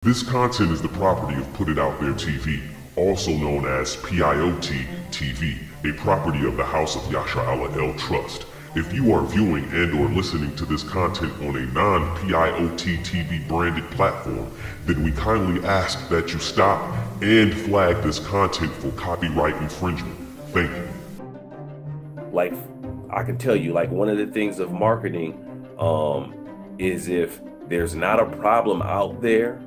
This content is the property of Put It Out There TV, also known as PIOT TV, a property of the House of Yasha Allah El Trust. If you are viewing and or listening to this content on a non-PIOT TV branded platform, then we kindly ask that you stop and flag this content for copyright infringement. Thank you. Like, I can tell you, like, one of the things of marketing is if there's not a problem out there,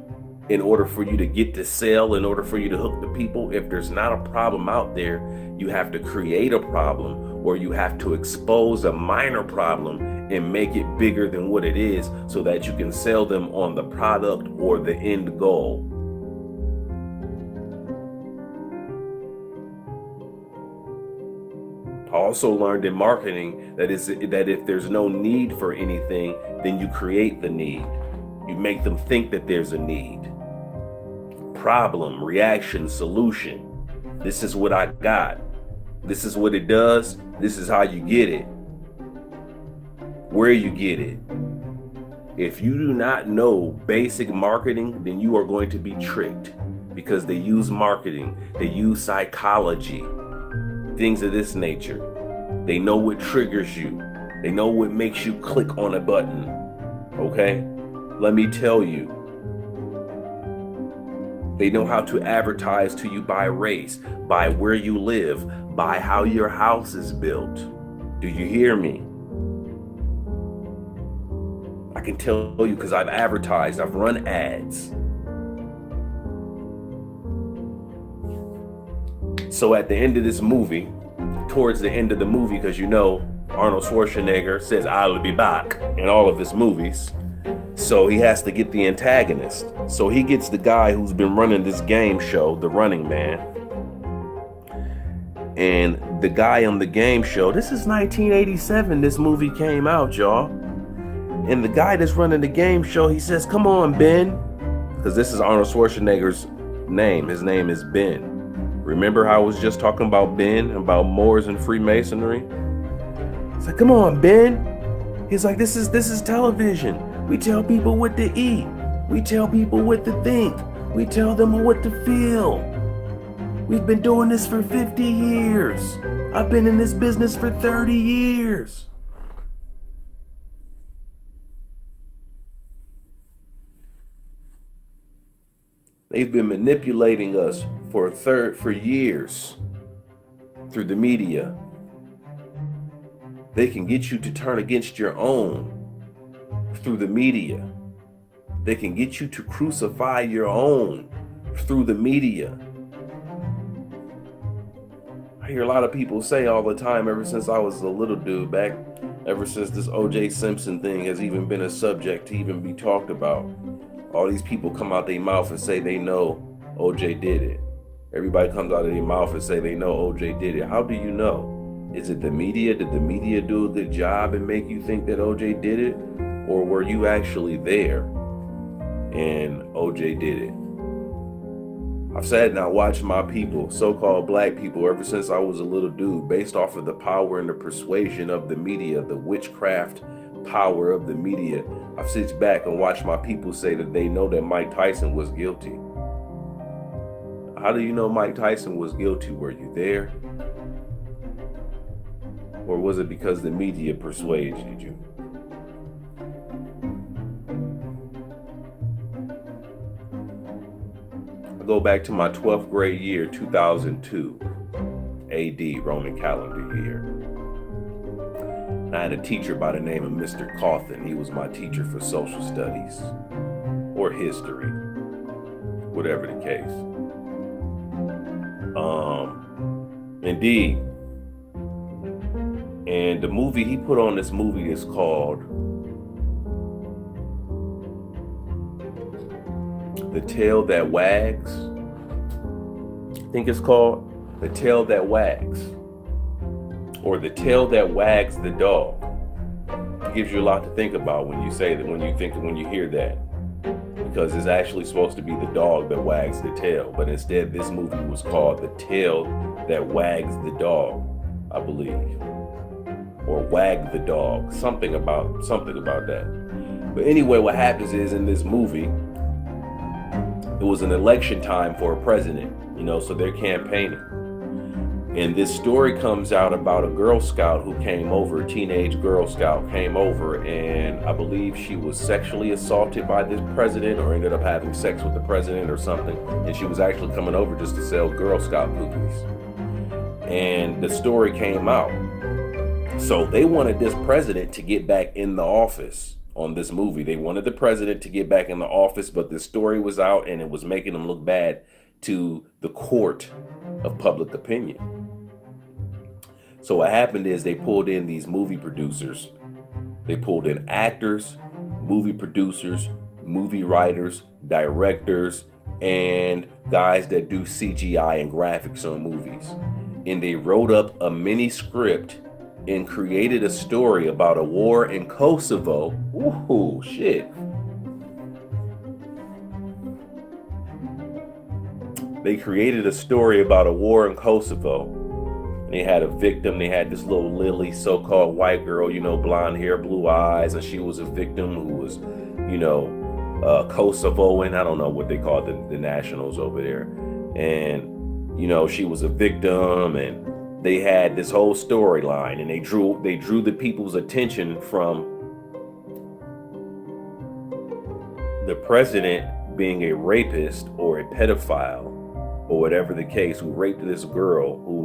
in order for you to get to sell, in order for you to hook the people, if there's not a problem out there, you have to create a problem, or you have to expose a minor problem and make it bigger than what it is so that you can sell them on the product or the end goal. I also learned in marketing that if there's no need for anything, then you create the need. You make them think that there's a need. Problem, reaction, solution. This is what I got. This is what it does. This is how you get it. Where you get it. If you do not know basic marketing, then you are going to be tricked, because they use marketing. They use psychology, things of this nature. They know what triggers you. They know what makes you click on a button. Okay? Let me tell you. They know how to advertise to you by race, by where you live, by how your house is built. Do you hear me? I can tell you because I've advertised, I've run ads. So at the end of this movie, towards the end of the movie, because you know Arnold Schwarzenegger says I'll be back in all of his movies. So he has to get the antagonist. So he gets the guy who's been running this game show, the Running Man. And the guy on the game show, this is 1987, this movie came out, y'all. And the guy that's running the game show, he says, "Come on, Ben." Because this is Arnold Schwarzenegger's name. His name is Ben. Remember how I was just talking about Ben, about Moors and Freemasonry? He's like, "Come on, Ben." He's like, this is television. We tell people what to eat. We tell people what to think. We tell them what to feel. We've been doing this for 50 years. I've been in this business for 30 years. They've been manipulating us for years through the media. They can get you to turn against your own through the media. They can get you to crucify your own through the media. I hear a lot of people say all the time, ever since I was a little dude back, ever since this O.J. Simpson thing has even been a subject to even be talked about. All these people come out their mouth and say they know O.J. did it. Everybody comes out of their mouth and say they know O.J. did it. How do you know? Is it the media? Did the media do a good job and make you think that O.J. did it? Or were you actually there and O.J. did it? I've sat and I watched my people, so-called black people, ever since I was a little dude, based off of the power and the persuasion of the media, the witchcraft power of the media. I've sit back and watched my people say that they know that Mike Tyson was guilty. How do you know Mike Tyson was guilty? Were you there? Or was it because the media persuaded you? I go back to my 12th grade year, 2002, AD, Roman calendar year. And I had a teacher by the name of Mr. Cawthon. He was my teacher for social studies or history, whatever the case. Indeed. And the movie, he put on this movie is called The Tail That Wags. I think it's called The Tail That Wags, or The Tail That Wags the Dog. It gives you a lot to think about when you say that, when you hear that, because it's actually supposed to be the dog that wags the tail, but instead this movie was called The Tail That Wags the Dog, I believe, or Wag the Dog, something about that. But anyway, what happens is in this movie, it was an election time for a president, you know, so they're campaigning. And this story comes out about a Girl Scout who came over, a teenage Girl Scout came over, and I believe she was sexually assaulted by this president or ended up having sex with the president or something. And she was actually coming over just to sell Girl Scout cookies. And the story came out. So they wanted this president to get back in the office on this movie. They wanted the president to get back in the office, but the story was out and it was making them look bad to the court of public opinion. So what happened is they pulled in these movie producers. They pulled in actors, movie producers, movie writers, directors, and guys that do CGI and graphics on movies. And they wrote up a mini script and created a story about a war in Kosovo. Ooh, shit. They created a story about a war in Kosovo. They had a victim. They had this little Lily, so-called white girl, you know, blonde hair, blue eyes, and she was a victim who was, you know, Kosovoan. I don't know what they call the nationals over there. And, you know, she was a victim, and they had this whole storyline, and they drew the people's attention from the president being a rapist or a pedophile or whatever the case, who raped this girl who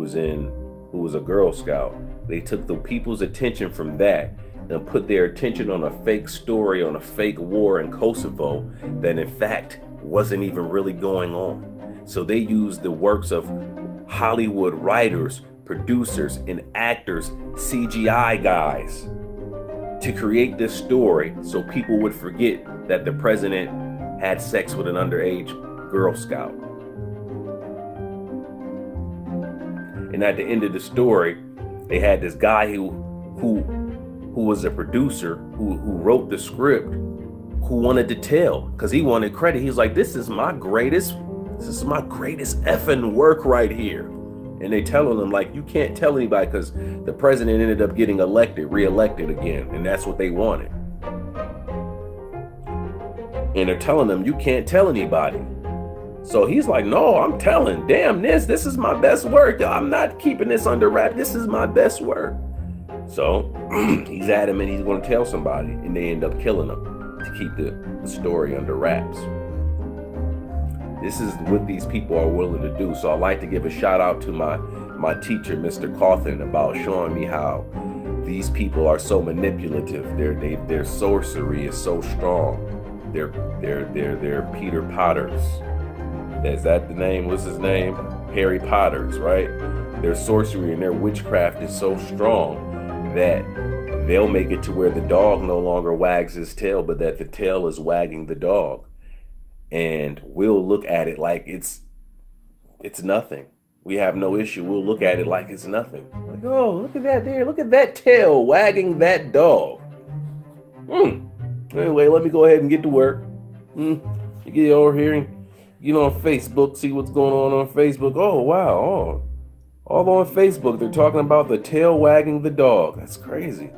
was a Girl Scout. They took the people's attention from that and put their attention on a fake story, on a fake war in Kosovo that in fact wasn't even really going on. So they used the works of Hollywood writers, producers, and actors, CGI guys, to create this story so people would forget that the president had sex with an underage Girl Scout. And at the end of the story, they had this guy who was a producer who wrote the script, who wanted to tell, because he wanted credit. He's like, this is my greatest effing work right here. And they telling him, like, you can't tell anybody, because the president ended up getting reelected again, and that's what they wanted. And they're telling him, you can't tell anybody. So he's like, no, I'm telling. Damn, this is my best work. I'm not keeping this under wrap. This is my best work. So he's adamant he's going to tell somebody, and they end up killing him to keep the story under wraps. This is what these people are willing to do. So I'd like to give a shout out to my teacher, Mr. Cawthon, about showing me how these people are so manipulative. Their sorcery is so strong. They're Peter Potters. Is that the name? What's his name? Harry Potter's, right? Their sorcery and their witchcraft is so strong that they'll make it to where the dog no longer wags his tail, but that the tail is wagging the dog. And we'll look at it like it's nothing. We have no issue. We'll look at it like it's nothing. Like, oh, look at that there. Look at that tail wagging that dog. Anyway, let me go ahead and get to work. You get over here and get on Facebook, see what's going on Facebook. Oh, wow. Oh, all on Facebook, they're talking about the tail wagging the dog. That's crazy.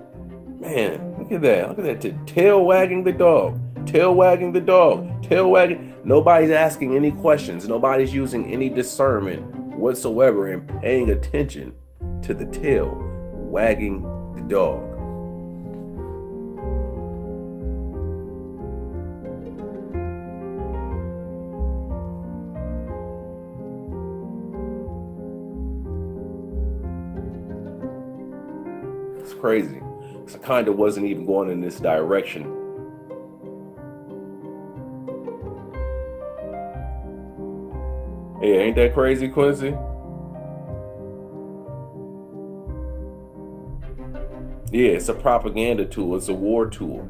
Man, look at that. Look at that. Tail wagging the dog. Tail wagging the dog. Tail wagging. Nobody's asking any questions. Nobody's using any discernment whatsoever and paying attention to the tail wagging the dog. It's crazy. So I kind of wasn't even going in this direction. Hey, ain't that crazy, Quincy? Yeah, it's a propaganda tool. It's a war tool.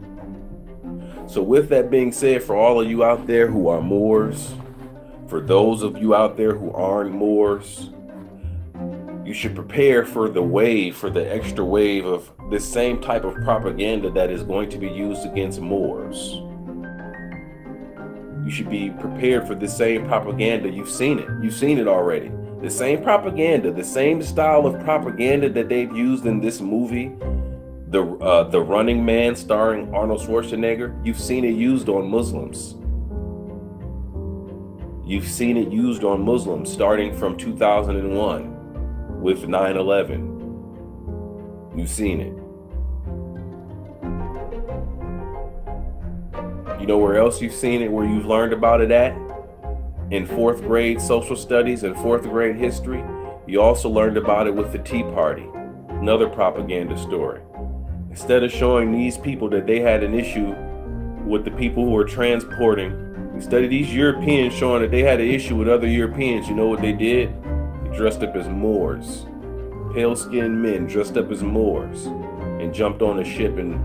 So with that being said, for all of you out there who are Moors, for those of you out there who aren't Moors, you should prepare for the extra wave of this same type of propaganda that is going to be used against Moors. You should be prepared for the same propaganda. You've seen it. You've seen it already. The same propaganda, the same style of propaganda that they've used in this movie, the Running Man starring Arnold Schwarzenegger. You've seen it used on Muslims. You've seen it used on Muslims starting from 2001 with 9/11. You've seen it. You know where else you've seen it, where you've learned about it at? In 4th grade social studies and 4th grade history. You also learned about it with the Tea Party, another propaganda story. Instead of showing these people that they had an issue with the people who were transporting, instead of these Europeans showing that they had an issue with other Europeans, you know what they did? They dressed up as Moors. Pale-skinned men dressed up as Moors and jumped on a ship and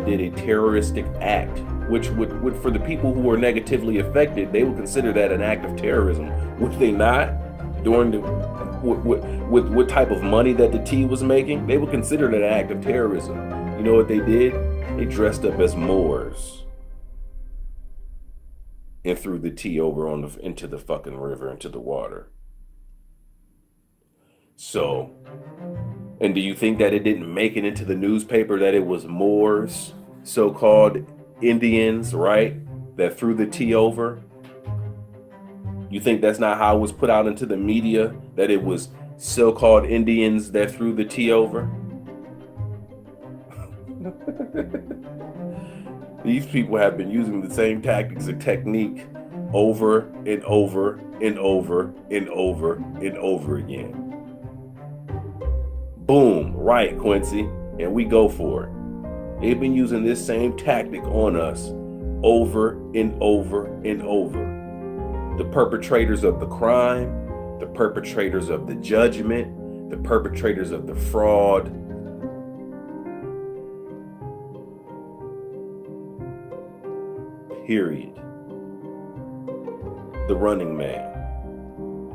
did a terroristic act, which would for the people who were negatively affected, they would consider that an act of terrorism, would they not? During the with what type of money that the tea was making, they would consider that an act of terrorism. You know what they did? They dressed up as Moors and threw the tea over into the fucking river, into the water. So, and do you think that it didn't make it into the newspaper that it was Moors, so-called Indians, right, that threw the tea over? You think that's not how it was put out into the media, that it was so-called Indians that threw the tea over? These people have been using the same tactics and technique over and over and over and over and over again. Boom, right, Quincy, and we go for it. They've been using this same tactic on us over and over and over. The perpetrators of the crime, the perpetrators of the judgment, the perpetrators of the fraud. Period. The running man.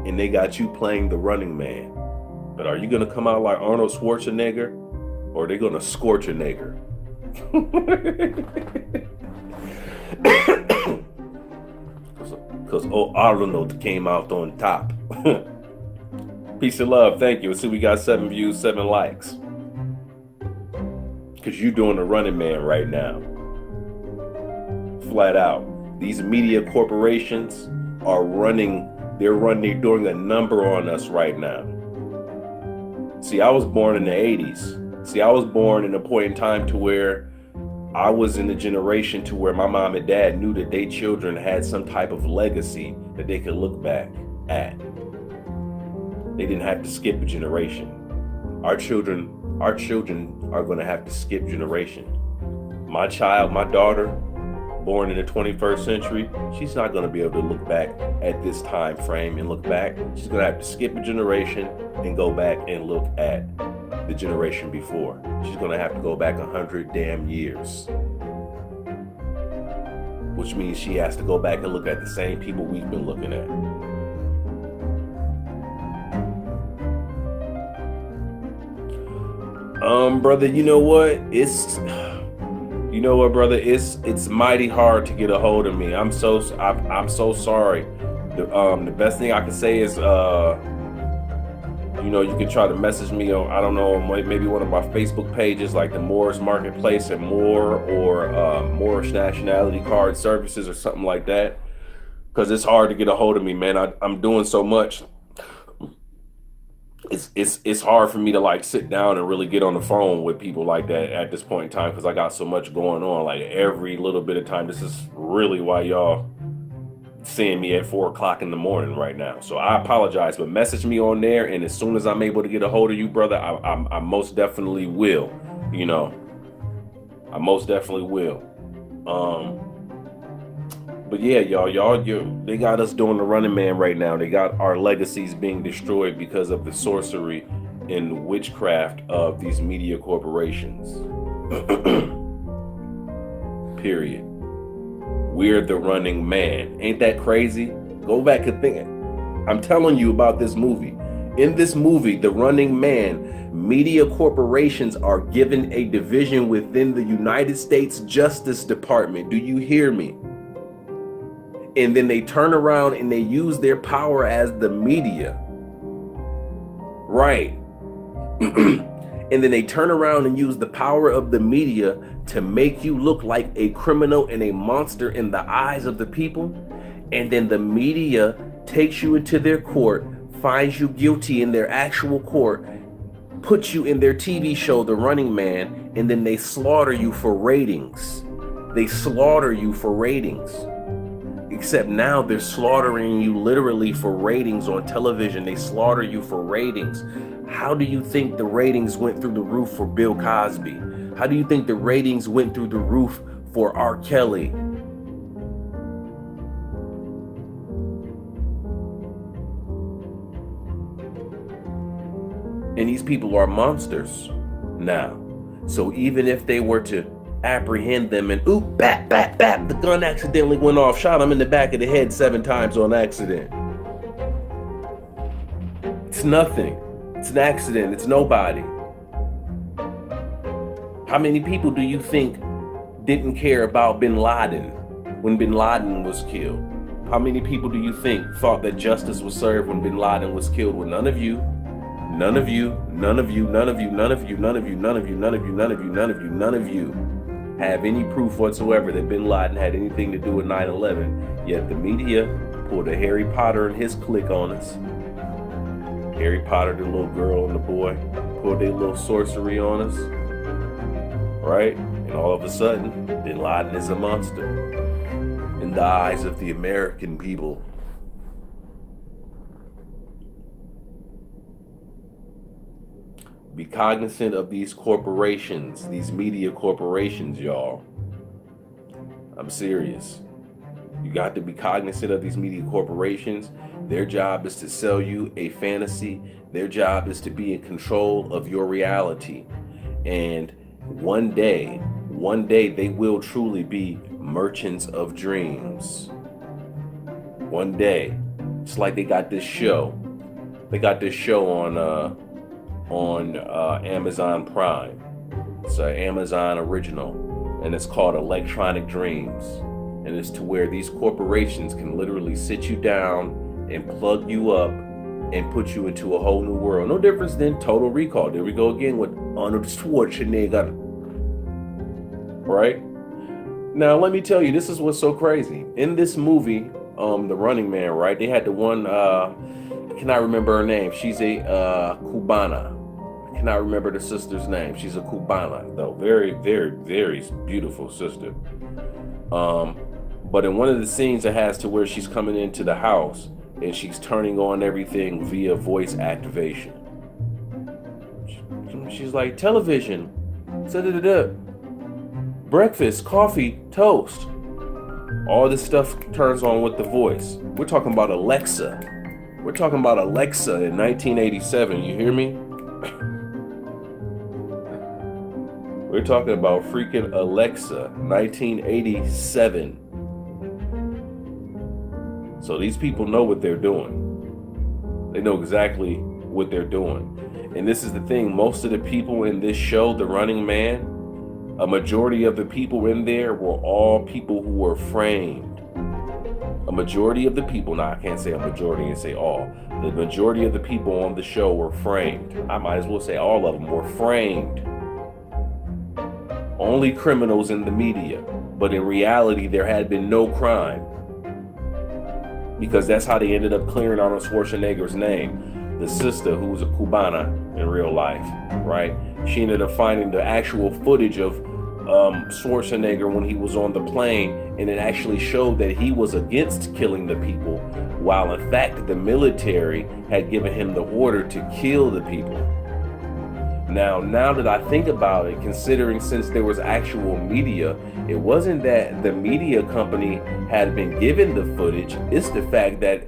And they got you playing the running man. But are you going to come out like Arnold Schwarzenegger, or are they going to scorch a nigger? Because Arnold came out on top. Peace and love. Thank you. See, we got 7 views, 7 likes. Because you're doing the running man right now. Flat out. These media corporations are running. They're doing a number on us right now. See, I was born in the 80s. See, I was born in a point in time to where I was in the generation to where my mom and dad knew that their children had some type of legacy that they could look back at. They didn't have to skip a generation. Our children are going to have to skip generation. My child, my daughter, born in the 21st century, she's not going to be able to look back at this time frame and look back. She's going to have to skip a generation and go back and look at the generation before. She's going to have to go back 100 damn years. Which means she has to go back and look at the same people we've been looking at. Brother, you know what? It's mighty hard to get a hold of me. I'm so sorry. The best thing I can say is, you can try to message me on, I don't know, maybe one of my Facebook pages, like the Moors Marketplace and Moor, or Moorish Nationality Card Services or something like that. Because it's hard to get a hold of me, man. I'm doing so much. It's hard for me to like sit down and really get on the phone with people like that at this point in time, because I got so much going on. Like every little bit of time. This is really why y'all seeing me at 4 o'clock in the morning right now. So I apologize, but message me on there, and as soon as I'm able to get a hold of you, brother, I most definitely will. I most definitely will. But yeah, y'all, they got us doing the running man right now. They got our legacies being destroyed because of the sorcery and witchcraft of these media corporations. Period. We're the running man. Ain't that crazy? Go back and think. I'm telling you about this movie. In this movie, The Running Man, media corporations are given a division within the United States Justice Department. Do you hear me? And then they turn around and they use their power as the media. Right. And then they turn around and use the power of the media to make you look like a criminal and a monster in the eyes of the people. And then the media takes you into their court, finds you guilty in their actual court, puts you in their TV show, The Running Man, and then they slaughter you for ratings. They slaughter you for ratings. Except now they're slaughtering you literally for ratings on television. They slaughter you for ratings. How do you think the ratings went through the roof for Bill Cosby? How do you think the ratings went through the roof for R. Kelly? And these people are monsters now. So even if they were to apprehend them and oop, bap, bap, bap, the gun accidentally went off, shot him in the back of the head 7 times on accident. It's nothing. It's an accident. It's nobody. How many people do you think didn't care about bin Laden when bin Laden was killed? How many people do you think thought that justice was served when bin Laden was killed? Well, none of you. None of you, none of you, none of you, none of you, none of you, none of you, none of you, none of you, none of you, none of you have any proof whatsoever that bin Laden had anything to do with 9/11. Yet the media pulled a Harry Potter and his clique on us. Harry Potter, the little girl and the boy, pulled their little sorcery on us. Right? And all of a sudden, bin Laden is a monster in the eyes of the American people. Be cognizant of these corporations, these media corporations, y'all. I'm serious. You got to be cognizant of these media corporations. Their job is to sell you a fantasy. Their job is to be in control of your reality. And one day they will truly be merchants of dreams. One day. It's like they got this show. They got this show on Amazon Prime. It's an Amazon original, and it's called Electronic Dreams. And it's to where these corporations can literally sit you down and plug you up and put you into a whole new world. No difference than Total Recall. There we go again with Arnold Schwarzenegger. Right? Now, let me tell you, this is what's so crazy. In this movie, The Running Man, right? They had the one, I cannot remember her name. She's a Cubana. I cannot remember the sister's name. She's a Cubana, though. Very, very, very beautiful sister. But in one of the scenes it has to where she's coming into the house and she's turning on everything via voice activation. She's like, television, breakfast, coffee, toast. All this stuff turns on with the voice. We're talking about Alexa. We're talking about Alexa in 1987. You hear me? We're talking about freaking Alexa, 1987. So these people know what they're doing. They know exactly what they're doing. And this is the thing. Most of the people in this show, The Running Man, a majority of the people in there were all people who were framed. A majority of the people, now I can't say a majority and say all. The majority of the people on the show were framed. I might as well say all of them were framed. Only criminals in the media. But in reality, there had been no crime. Because that's how they ended up clearing Arnold Schwarzenegger's name. The sister, who was a Cubana in real life, right? She ended up finding the actual footage of Schwarzenegger when he was on the plane, and it actually showed that he was against killing the people, while in fact the military had given him the order to kill the people. Now that I think about it, considering since there was actual media, it wasn't that the media company had been given the footage, it's the fact that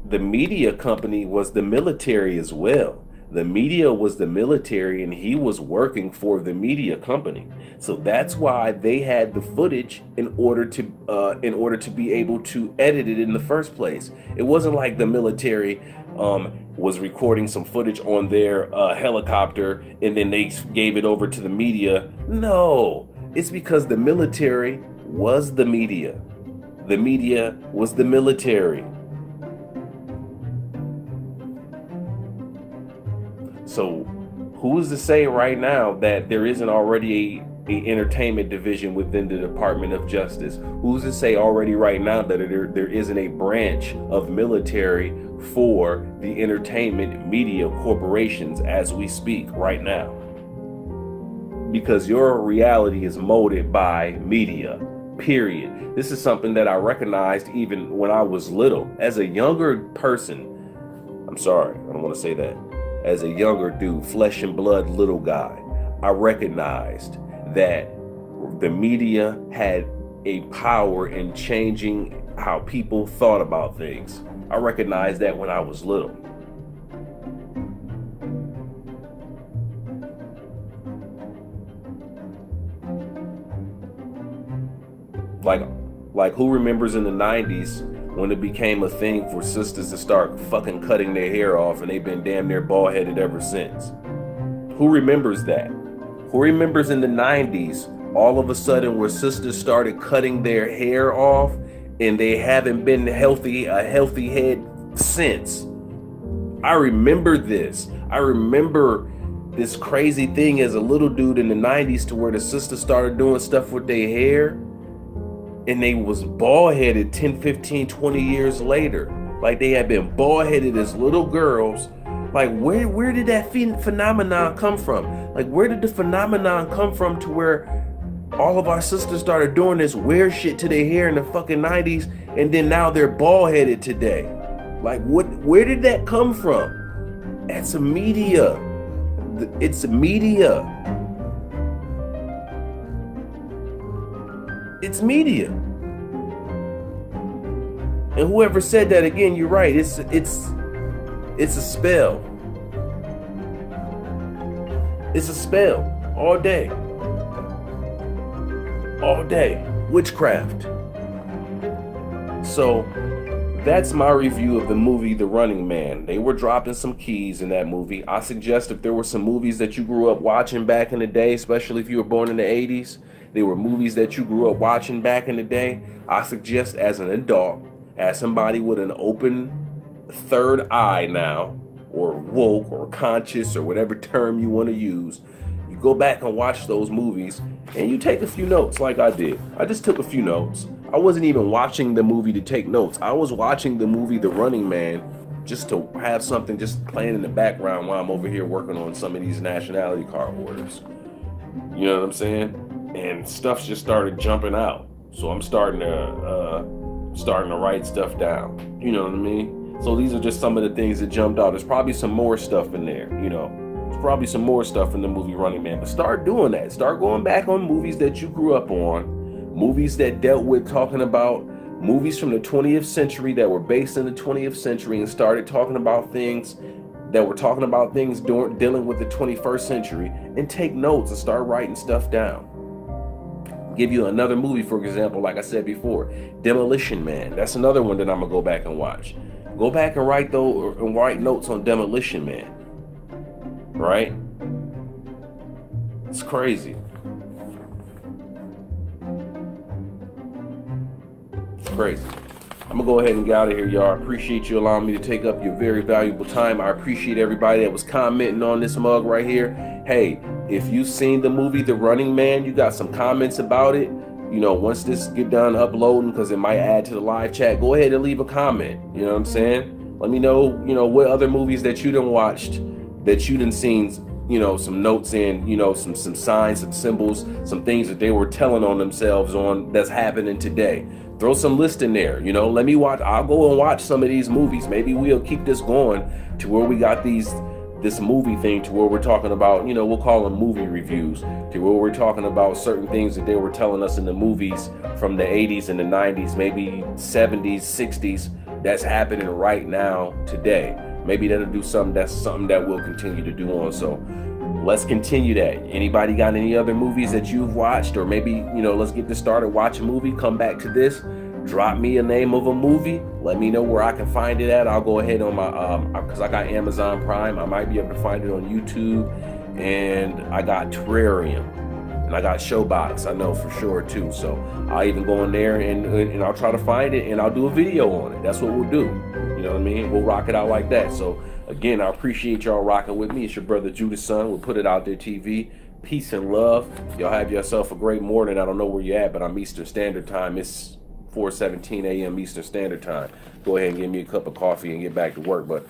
the media company was the military as well. The media was the military and he was working for the media company. So that's why they had the footage in order to be able to edit it in the first place. It wasn't like the military was recording some footage on their helicopter and then they gave it over to the media. No, it's because the military was the media. The media was the military. So who is to say right now that there isn't already a entertainment division within the Department of Justice? Who's to say already right now that there isn't a branch of military for the entertainment media corporations as we speak right now? Because your reality is molded by media, period. This is something that I recognized even when I was little. As a younger person, I'm sorry, I don't want to say that. As a younger dude, flesh and blood little guy, I recognized that the media had a power in changing how people thought about things. I recognized that when I was little. Like who remembers in the 90s when it became a thing for sisters to start fucking cutting their hair off, and they've been damn near bald-headed ever since? Who remembers that? Who remembers in the 90s all of a sudden where sisters started cutting their hair off and they haven't been a healthy head since? I remember this. I remember this crazy thing as a little dude in the 90s to where the sisters started doing stuff with their hair and they was bald-headed 10, 15, 20 years later. Like they had been bald-headed as little girls. Like where did that phenomenon come from? Like where did the phenomenon come from to where all of our sisters started doing this weird shit to their hair in the fucking 90s and then now they're bald-headed today? Like where did that come from? It's media. It's media. It's media. And whoever said that, again, you're right. It's a spell. It's a spell all day. All day. Witchcraft. So that's my review of the movie The Running Man. They were dropping some keys in that movie. I suggest if there were some movies that you grew up watching back in the day, especially if you were born in the 80s, they were movies that you grew up watching back in the day, I suggest as an adult, as somebody with an open third eye now, or woke or conscious or whatever term you want to use, you go back and watch those movies and you take a few notes like I did. I just took a few notes. I wasn't even watching the movie to take notes. I was watching the movie The Running Man just to have something just playing in the background while I'm over here working on some of these nationality card orders. You know what I'm saying? And stuff just started jumping out. So I'm starting to write stuff down. You know what I mean? So these are just some of the things that jumped out. There's probably some more stuff in there, you know. There's probably some more stuff in the movie Running Man. But start doing that. Start going back on movies that you grew up on. Movies that dealt with talking about movies from the 20th century that were based in the 20th century and started talking about things that were talking about things dealing with the 21st century, and take notes and start writing stuff down. Give you another movie, for example, like I said before, Demolition Man. That's another one that I'm gonna go back and watch. Go back and write notes on Demolition Man. Right? It's crazy. It's crazy. I'm gonna go ahead and get out of here, y'all. I appreciate you allowing me to take up your very valuable time. I appreciate everybody that was commenting on this mug right here. Hey, if you've seen the movie The Running Man, you got some comments about it, you know, once this get done uploading, because it might add to the live chat, go ahead and leave a comment. You know what I'm saying? Let me know, you know, what other movies that you done watched, that you done seen, you know, some notes in, you know, some signs, some symbols, some things that they were telling on themselves on that's happening today. Throw some list in there, you know, let me watch. I'll go and watch some of these movies. Maybe we'll keep this going to where we got this movie thing to where we're talking about, you know, we'll call them movie reviews, to where we're talking about certain things that they were telling us in the movies from the 80s and the 90s, maybe 70s, 60s, that's happening right now today. Maybe that'll do something that we'll continue to do on. So let's continue that. Anybody got any other movies that you've watched, or maybe, you know, let's get this started, watch a movie, come back to this, drop me a name of a movie, let me know where I can find it at. I'll go ahead on my because I got Amazon Prime, I might be able to find it on YouTube, and I got Terrarium, and I got Showbox, I know for sure too. So I'll even go in there and I'll try to find it, and I'll do a video on it. That's what we'll do. You know what I mean? We'll rock it out like that. So again, I appreciate y'all rocking with me. It's your brother Judas Son. We'll Put It Out There TV. Peace and love. Y'all have yourself a great morning. I don't know where you're at, but I'm Eastern Standard Time. It's 4:17 a.m. Eastern Standard Time. Go ahead and give me a cup of coffee and get back to work. But